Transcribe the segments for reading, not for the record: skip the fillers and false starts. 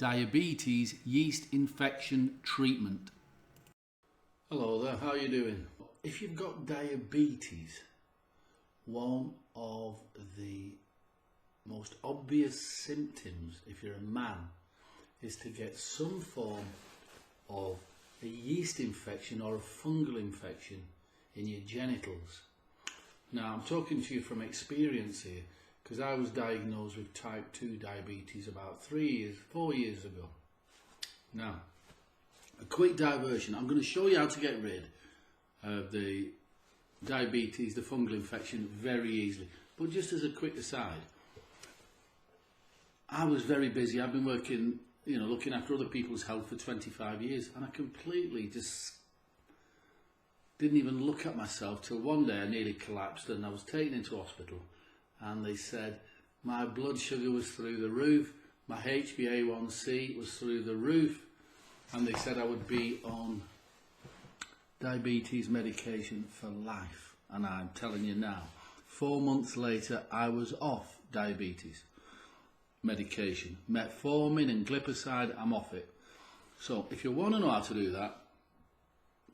diabetes yeast infection treatment. Hello there, how are you doing? If you've got diabetes, one of the most obvious symptoms, if you're a man, is to get some form of a yeast infection or a fungal infection in your genitals. Now, I'm talking to you from experience here, because I was diagnosed with type 2 diabetes about 4 years ago. Now, a quick diversion. I'm going to show you how to get rid of the diabetes, the fungal infection, very easily. But just as a quick aside, I was very busy. I've been working, looking after other people's health for 25 years, and I completely just didn't even look at myself till one day I nearly collapsed, and I was taken into hospital. And they said my blood sugar was through the roof, my HbA1c was through the roof, and they said I would be on diabetes medication for life. And I'm telling you now, 4 months later, I was off diabetes medication. Metformin and glipizide, I'm off it. So if you want to know how to do that,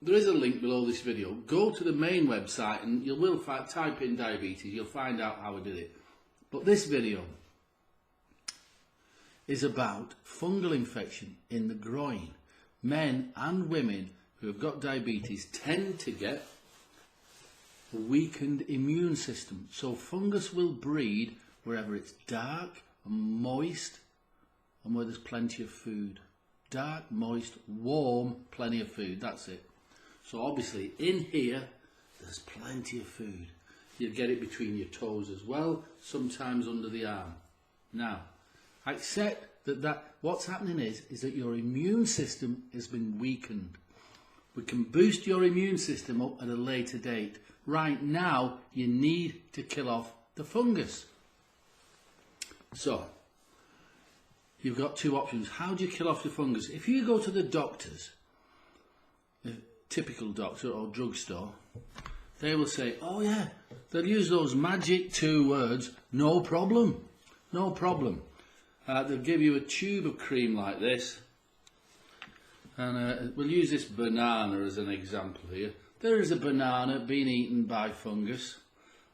there is a link below this video. Go to the main website and you will type in diabetes, you'll find out how I did it. But this video is about fungal infection in the groin. Men and women who have got diabetes tend to get a weakened immune system. So fungus will breed wherever it's dark and moist and where there's plenty of food. Dark, moist, warm, plenty of food, that's it. So obviously in here there's plenty of food. You get it between your toes as well, sometimes under the arm. Now, accept that what's happening is that your immune system has been weakened. We can boost your immune system up at a later date. Right now you need to kill off the fungus. So you've got two options. How do you kill off the fungus? If you go to the doctors, typical doctor or drugstore, they will say, oh yeah, they'll use those magic 2 words, no problem, no problem. They'll give you a tube of cream like this, and we'll use this banana as an example here. There is a banana being eaten by fungus.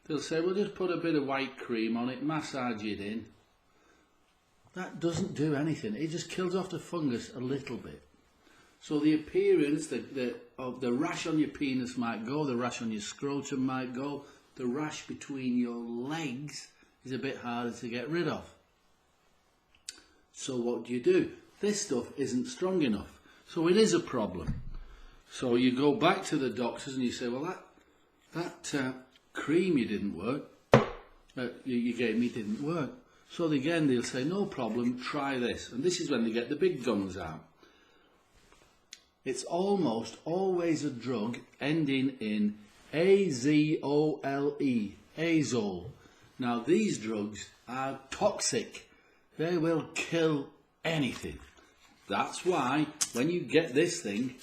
They'll say, well, just put a bit of white cream on it, massage it in. That doesn't do anything, it just kills off the fungus a little bit. So the appearance of the rash on your penis might go, the rash on your scrotum might go, the rash between your legs is a bit harder to get rid of. So what do? This stuff isn't strong enough. So it is a problem. So you go back to the doctors and you say, well, that cream you didn't work, you gave me didn't work. So again, they'll say, no problem, try this. And this is when they get the big guns out. It's almost always a drug ending in azole, azole. Now these drugs are toxic. They will kill anything. That's why when you get this thing,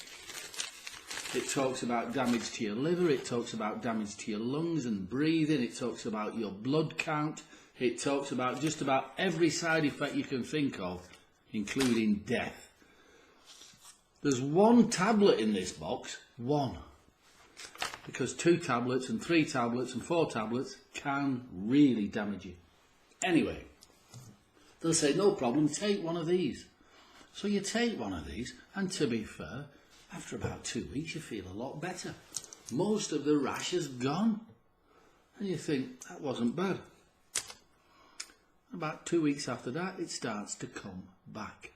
it talks about damage to your liver, it talks about damage to your lungs and breathing, it talks about your blood count, it talks about just about every side effect you can think of, including death. There's 1 tablet in this box, 1, because 2 tablets and 3 tablets and 4 tablets can really damage you. Anyway, they'll say, no problem, take one of these. So you take one of these, and to be fair, after about 2 weeks you feel a lot better. Most of the rash is gone. And you think, that wasn't bad. About 2 weeks after that, it starts to come back.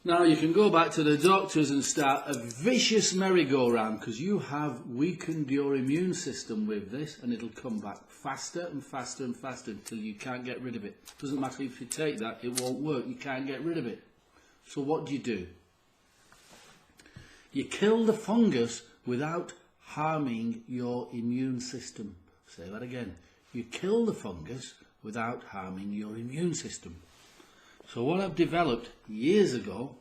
Now you can go back to the doctors and start a vicious merry-go-round because you have weakened your immune system with this, and it'll come back faster and faster and faster until you can't get rid of it. Doesn't matter if you take that, it won't work, you can't get rid of it. So what do? You kill the fungus without harming your immune system. Say that again. You kill the fungus without harming your immune system. So what I've developed years ago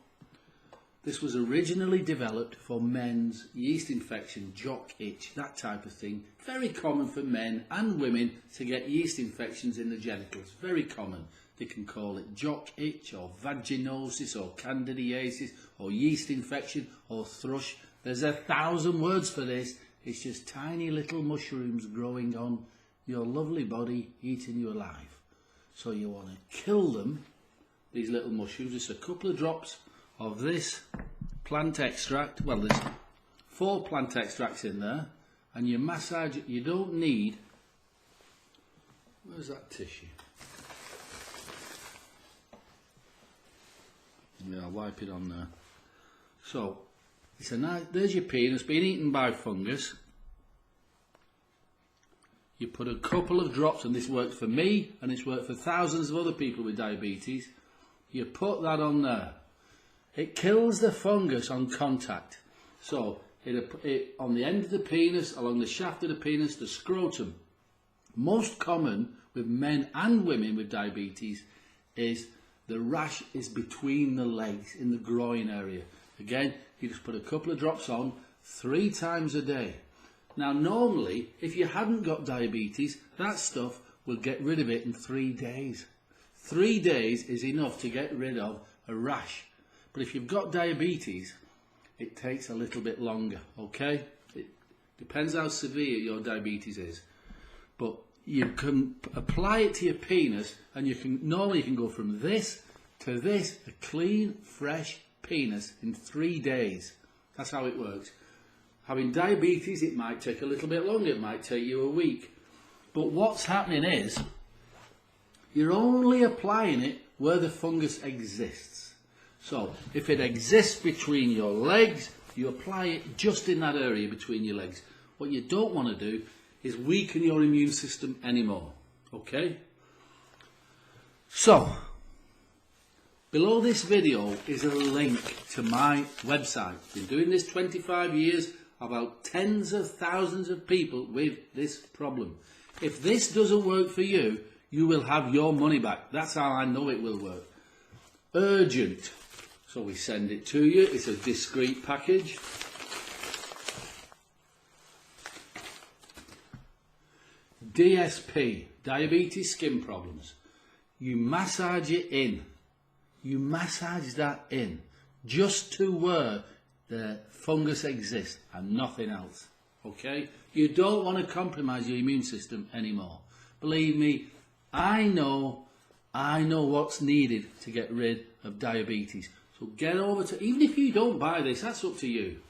This was originally developed for men's yeast infection, jock itch, that type of thing. Very common for men and women to get yeast infections in the genitals. Very common. They can call it jock itch or vaginosis or candidiasis or yeast infection or thrush. There's 1,000 words for this. It's just tiny little mushrooms growing on your lovely body, eating you alive. So you want to kill them, these little mushrooms. Just a couple of drops of this plant extract. Well, there's 4 plant extracts in there, and you massage it. You don't need, where's that tissue? Yeah, I'll wipe it on there. So it's a nice, there's your penis being eaten by fungus. You put a couple of drops, and this worked for me and it's worked for thousands of other people with diabetes. You put that on there. It kills the fungus on contact. So it on the end of the penis, along the shaft of the penis, the scrotum. Most common with men and women with diabetes is the rash is between the legs, in the groin area. Again, you just put a couple of drops on 3 times a day. Now normally, if you hadn't got diabetes, that stuff will get rid of it in 3 days. 3 days is enough to get rid of a rash. But if you've got diabetes, it takes a little bit longer, okay? It depends how severe your diabetes is. But you can apply it to your penis, and normally you can go from this to this, a clean, fresh penis in 3 days. That's how it works. Having diabetes, it might take a little bit longer. It might take you a week. But what's happening is, you're only applying it where the fungus exists. So, if it exists between your legs, you apply it just in that area between your legs. What you don't want to do is weaken your immune system anymore. Okay? So, below this video is a link to my website. I've been doing this 25 years, about tens of thousands of people with this problem. If this doesn't work for you, you will have your money back. That's how I know it will work. Urgent. So we send it to you. It's a discreet package. DSP, diabetes skin problems. You massage it in. You massage that in just to where the fungus exists and nothing else. Okay? You don't want to compromise your immune system anymore. Believe me, I know what's needed to get rid of diabetes. So get over to, even if you don't buy this, that's up to you.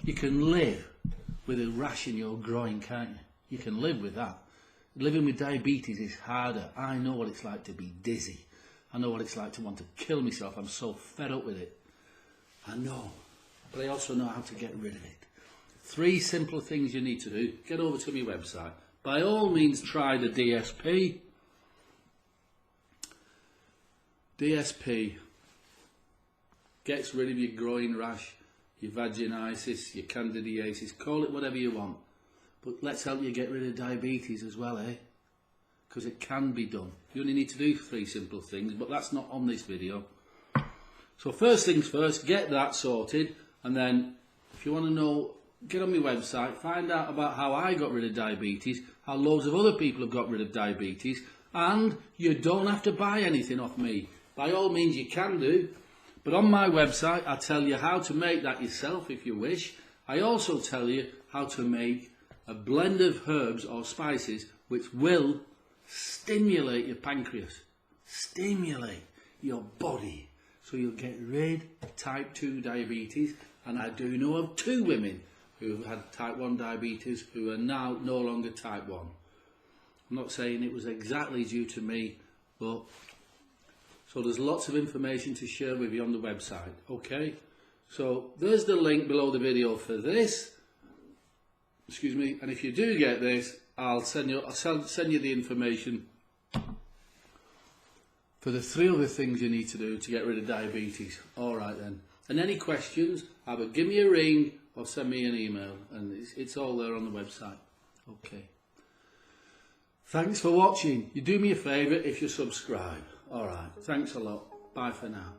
You can live with a rash in your groin, can't you? You can live with that. Living with diabetes is harder. I know what it's like to be dizzy. I know what it's like to want to kill myself. I'm so fed up with it. I know. But I also know how to get rid of it. 3 simple things you need to do. Get over to my website. By all means, try the DSP. DSP gets rid of your groin rash, your vaginitis, your candidiasis. Call it whatever you want. But let's help you get rid of diabetes as well, eh? Because it can be done. You only need to do 3 simple things, but that's not on this video. So first things first, get that sorted, and then if you want to know, get on my website, find out about how I got rid of diabetes, how loads of other people have got rid of diabetes, and you don't have to buy anything off me. By all means you can do, but on my website I tell you how to make that yourself if you wish. I also tell you how to make a blend of herbs or spices which will stimulate your pancreas, stimulate your body, so you'll get rid of type 2 diabetes. And I do know of 2 women who've had type 1 diabetes who are now no longer type 1. I'm not saying it was exactly due to me, but so there's lots of information to share with you on the website. Okay, so there's the link below the video for this. Excuse me, and if you do get this, I'll send you the information for the 3 other things you need to do to get rid of diabetes. All right then. And any questions, either give me a ring or send me an email, and it's all there on the website. Okay. Thanks for watching. You do me a favour if you subscribe. All right. Thanks a lot. Bye for now.